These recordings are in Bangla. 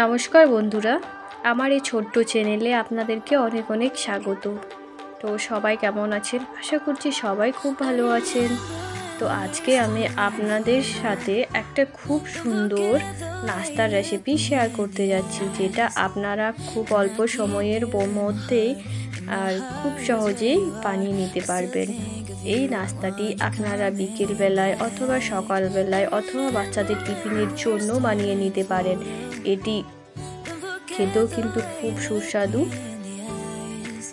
নমস্কার বন্ধুরা, আমার এই ছোট্ট চ্যানেলে আপনাদেরকে অনেক অনেক স্বাগত। তো সবাই কেমন আছেন? আশা করছি সবাই খুব ভালো আছেন। তো আজকে আমি আপনাদের সাথে একটা খুব সুন্দর নাস্তার রেসিপি শেয়ার করতে যাচ্ছি, যেটা আপনারা খুব অল্প সময়ের মধ্যেই আর খুব সহজেই বানিয়ে নিতে পারবেন। এই নাস্তাটি আপনারা বিকেলবেলায় অথবা সকালবেলায় অথবা বাচ্চাদের টিফিনের জন্য বানিয়ে নিতে পারেন। এটি খেতেও কিন্তু খুব সুস্বাদু।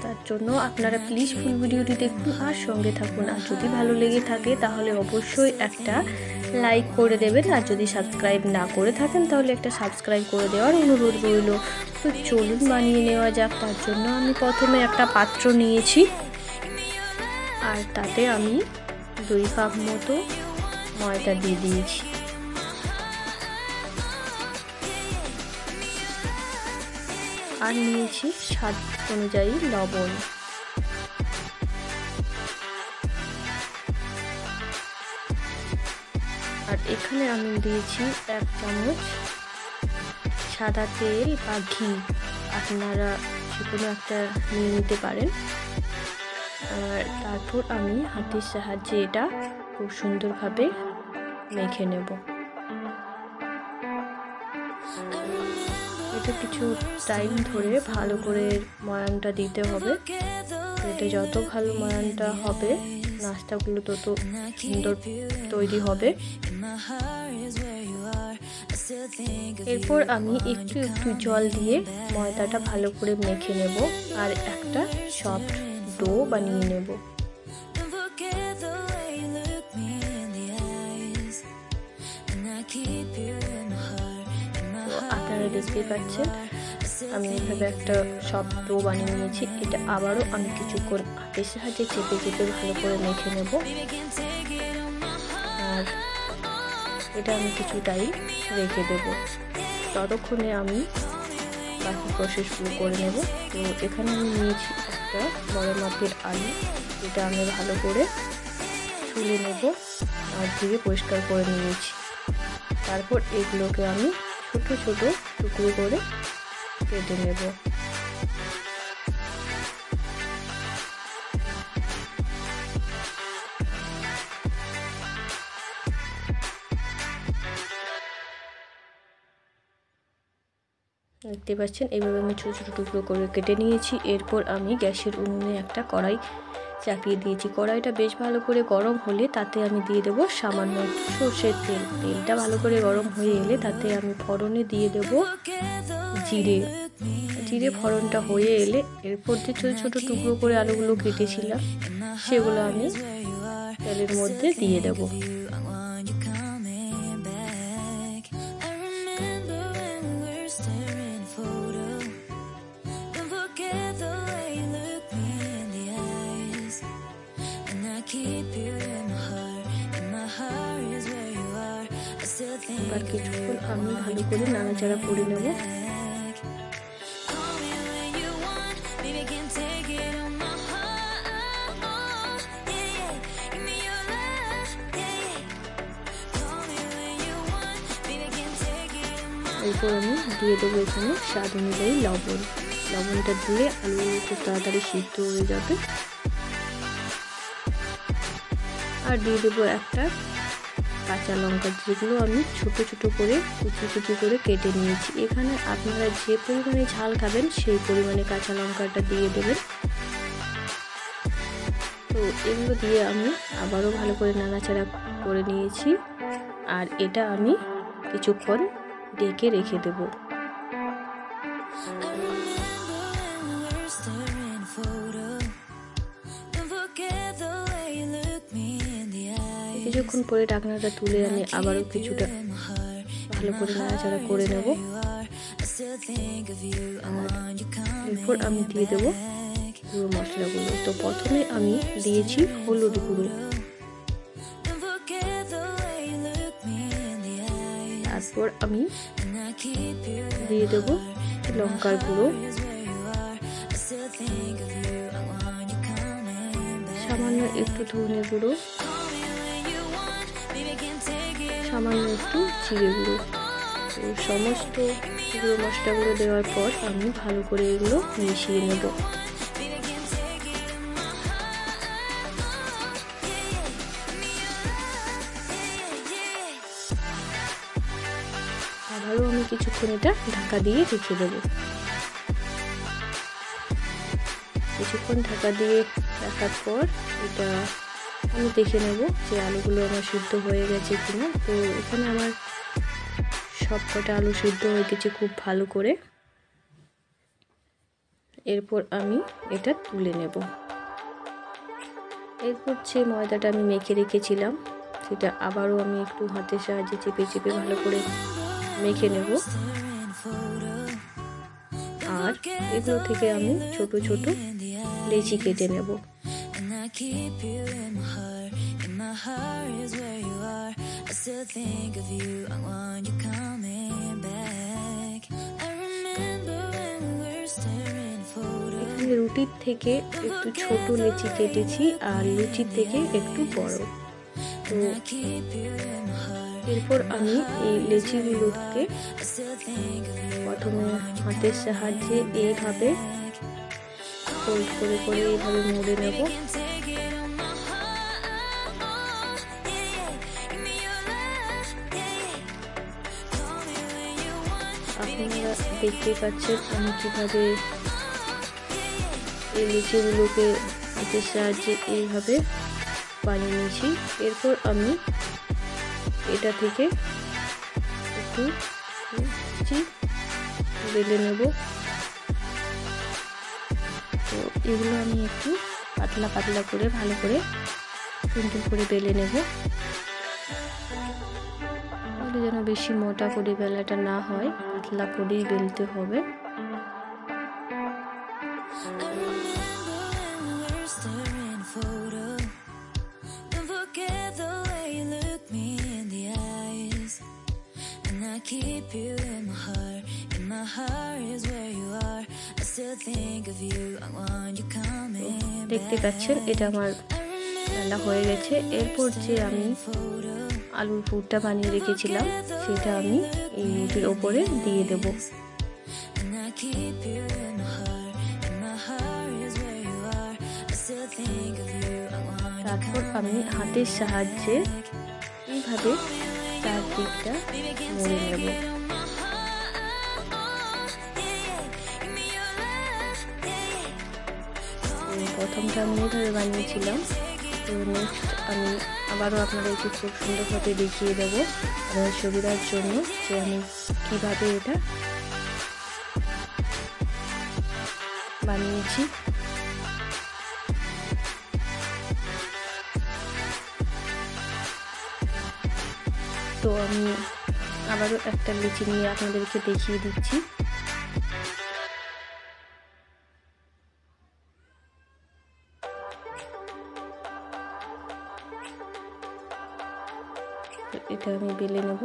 তার জন্য আপনারা প্লিজ ফুল ভিডিওটি দেখুন আর সঙ্গে থাকুন। আর যদি ভালো লেগে থাকে তাহলে অবশ্যই একটা লাইক করে দেবেন, আর যদি সাবস্ক্রাইব না করে থাকেন তাহলে একটা সাবস্ক্রাইব করে দেওয়ার অনুরোধ রইল। তো চলুন বানিয়ে নেওয়া যাক। তার জন্য আমি প্রথমে একটা পাত্র নিয়েছি, আর তাতে আমি 2 কাপ মতো ময়দা দিয়ে দিয়েছি। আর নিয়েছি স্বাদ অনুযায়ী লবণ। আর এখানে আমি দিয়েছি 1 চামচ সাদা তেল বা ঘি, আপনারা যে কোনো একটা নিয়ে নিতে পারেন। আর তারপর আমি হাতের সাহায্যে এটা খুব সুন্দরভাবে মেখে নেব। এটা কিছু টাইম ধরে ভালো করে ময়ানটা দিতে হবে। এটা যত ভালো ময়ানটা হবে নাস্তাগুলো তত সুন্দর তৈরি হবে। এরপর আমি একটু একটু জল দিয়ে ময়দাটা ভালো করে মেখে নেব আর একটা সফট ডো বানিয়ে নেব। আপনারা দেখতেই পাচ্ছেন আমি এভাবে একটা সফট ডো বানিয়ে নিয়েছি। এটা আবারও আমি কিছুক্ষণ হাতের সাহায্যে চেপে চেপে ভালো করে মেখে নেব। আর এটা আমি কিছু টাইম রেখে দেব, ততক্ষণে আমি বাকি প্রসেসগুলো করে নেব। তো এখানে আমি নিয়েছি একটা বড় মাপের আলু, এটা আমি ভালো করে ছুলে নেব আর ধুয়ে পরিষ্কার করে নিয়েছি। তারপর এগুলোকে আমি ছোট ছোট টুকরো করে কেটে নেব। দেখতে পাচ্ছেন এইভাবে আমি ছোট ছোট টুকরো করে কেটে নিয়েছি। এরপর আমি গ্যাসের উনুনে একটা কড়াই চাপিয়ে দিয়েছি। কড়াইটা বেশ ভালো করে গরম হলে তাতে আমি দিয়ে দেব সামান্য সর্ষের তেল। তেলটা ভালো করে গরম হয়ে এলে তাতে আমি ফোড়নে দিয়ে দেব জিরে। জিরে ফোড়নটা হয়ে এলে এরপর যে ছোট ছোট টুকরো করে আলুগুলো কেটেছিলাম সেগুলো আমি তেলের মধ্যে দিয়ে দেব। এবার কিছুক্ষণ আমি ভালো করে নাড়াচাড়া করে নেব। এরপর আমি দিয়ে দেবো এখানে স্বাদ অনুযায়ী লবণ। লবণটা দিলে আলু খুব তাড়াতাড়ি সিদ্ধ হয়ে যাবে। আর দিয়ে দেবো একটা কাঁচা লঙ্কা, যেগুলো আমি ছোট ছোট করে কুচি কুচি করে কেটে নিয়েছি। এখানে আপনারা যে পরিমাণে ঝাল খাবেন সেই পরিমাণে কাঁচা লঙ্কাটা দিয়ে দেবেন। তো এগুলো দিয়ে আমি আবারও ভালো করে নাড়াচাড়া করে নিয়েছি। আর এটা আমি কিছুক্ষণ ঢেকে রেখে দেব। কিছুক্ষণ পরে ঢাকনাটা তুলে আমি আবারও কিছুটা ভালো করে নাড়াচাড়া করে নেব। এরপর আমি দিয়ে দেবো গুঁড়ো মশলাগুলো। তো প্রথমে আমি দিয়েছি হলুদ গুঁড়ো, তারপর আমি দিয়ে দেবো লঙ্কার গুঁড়ো, সামান্য একটু ধনে গুঁড়ো, সামান্য একটু জিরে গুঁড়ো। তো সমস্ত গুঁড়ো মশলাগুলো দেওয়ার পর আমি ভালো করে এগুলো মিশিয়ে নেব। আবারও আমি কিছুক্ষণ এটা ঢাকা দিয়ে রেখে দেবো। কিছুক্ষণ ঢাকা দিয়ে রাখার পর এটা আমি দেখে নেব যে আলুগুলো আমার সিদ্ধ হয়ে গেছে কিনা। তো এখানে আমার সবকটা আলু সিদ্ধ হয়ে গেছে খুব ভালো করে। এরপর আমি এটা তুলে নেব। এরপর যে ময়দাটা আমি মেখে রেখেছিলাম সেটা আবারও আমি একটু হাতের সাহায্যে চেপে চেপে ভালো করে মেখে নেব। আর এগুলো থেকে আমি ছোট ছোট লেচি কেটে নেব। এখানে রুটির থেকে একটু ছোট লেচি কেটেছি আর লুচির থেকে একটু বড়। তো এরপর আমি এই লেচিগুলোকে প্রথমে হাতের সাহায্যে এইভাবে ফোল্ড করে করে এইভাবে মুড়ে নেব। আপনারা দেখতে পাচ্ছেন আমি কিভাবে এই লিচিগুলোকে হাতের সাহায্যে এইভাবে বানিয়ে নিয়েছি। এরপর আমি এটা থেকে একটু বেলে নেব। তো এগুলো আমি একটু পাতলা পাতলা করে ভালো করে টুনটুন করে বেলে নেব, তাহলে যেন বেশি মোটা করে বেলাটা না হয়, পাতলা করেই বেলতে হবে। দেখতে পাচ্ছেন এটা আমার রান্না হয়ে গেছে। এরপর যে আমি আলুর পুরটা বানিয়ে রেখেছিলাম সেটা আমি এই রুটির ওপরে দিয়ে দেব। তারপর আমি হাতের সাহায্যে এইভাবে চারদিকটা মুড়ে নেব। প্রথমটা আমি এইভাবে বানিয়েছিলাম, তো নেক্সট আমি আবারও আপনাদেরকে খুব সুন্দরভাবে দেখিয়ে দেবো আপনাদের সুবিধার জন্য যে আমি কিভাবে এটা বানিয়েছি। তো আমি আবারও একটা লিচি নিয়ে আপনাদেরকে দেখিয়ে দিচ্ছি। এটা আমি বেলে নেব।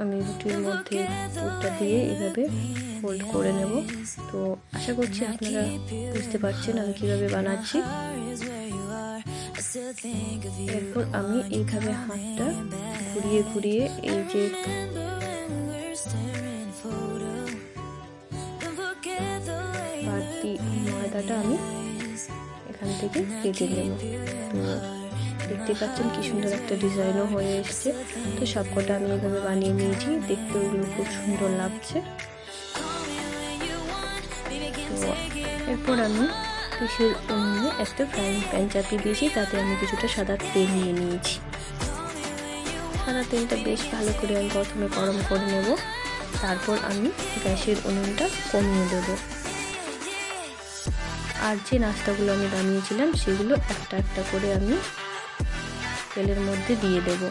আমি রুটির মধ্যে পুরটা দিয়ে এভাবে ফোল্ড করে নেব। তো আশা করছি আপনারা বুঝতে পারছেন আমি কিভাবে বানাচ্ছি। এরপর আমি এইভাবে হাতটা ঘুরিয়ে ঘুরিয়ে এই যে বাড়তি ময়দাটা আমি এখান থেকে কেটে নেব। তো দেখতে পাচ্ছেন কি সুন্দর একটা ডিজাইনও হয়ে এসছে। তো সবকটা আমি এভাবে বানিয়ে নিয়েছি, দেখতে ওগুলো খুব সুন্দর লাগছে। তো এরপর আমি গ্যাসের উনুনে একটা ফ্রাইং প্যান চাপিয়ে দিয়েছি, তাতে আমি কিছুটা সাদা তেল নিয়ে নিয়েছি। সাদা তেলটা বেশ ভালো করে আমি প্রথমে গরম করে নেব, তারপর আমি গ্যাসের উনুনটা কমিয়ে দেব। আর যে নাস্তাগুলো আমি বানিয়েছিলাম সেগুলো একটা একটা করে আমি তেলের মধ্যে দিয়ে দেব।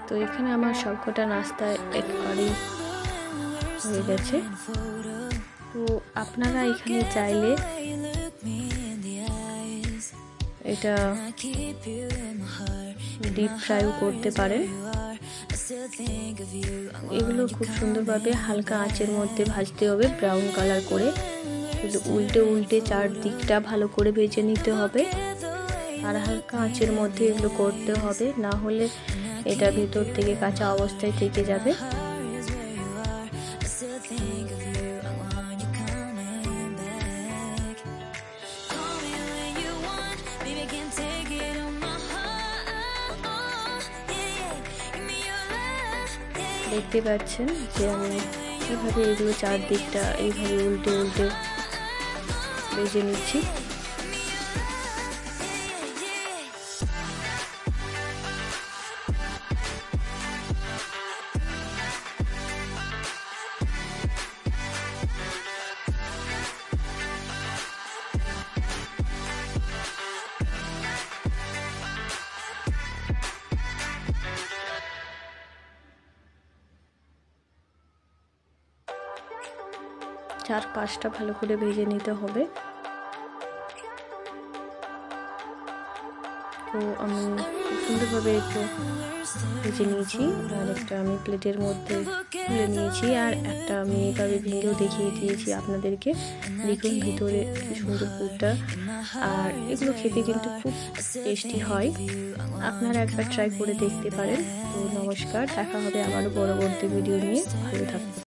তো এখানে আমার সবকটা নাস্তা একবারেই হয়ে গেছে। তো আপনারা এখানে চাইলে এটা ডিপ ফ্রাইও করতে পারেন। এগুলো খুব সুন্দরভাবে হালকা আঁচের মধ্যে ভাজতে হবে, ব্রাউন কালার করে। উল্টে উল্টে চারদিকটা ভালো করে ভেজে নিতে হবে, আর হালকা আঁচের মধ্যে এগুলো করতে হবে, না হলে এটা ভেতর থেকে কাঁচা অবস্থায় থেকে যাবে। দেখতে পাচ্ছেন যে আমি কীভাবে এগুলো চারদিকটা এইভাবে উল্টে উল্টে ভেজে নিচ্ছি। চার পাঁচটা ভালো করে ভেজে নিতে হবে। তো আমি সুন্দরভাবে একটু ভেজে নিয়েছি, আর একটা আমি প্লেটের মধ্যে তুলে নিয়েছি, আর একটা আমি এইভাবে ভেঙেও দেখিয়ে দিয়েছি আপনাদেরকে। দেখুন ভিতরে কি সুন্দর পুরটা, আর এগুলো খেতে কিন্তু খুব টেস্টি হয়। আপনারা একবার ট্রাই করে দেখতে পারেন। তো নমস্কার, দেখা হবে আবারও পরবর্তী ভিডিও নিয়ে। ভালো থাকবেন।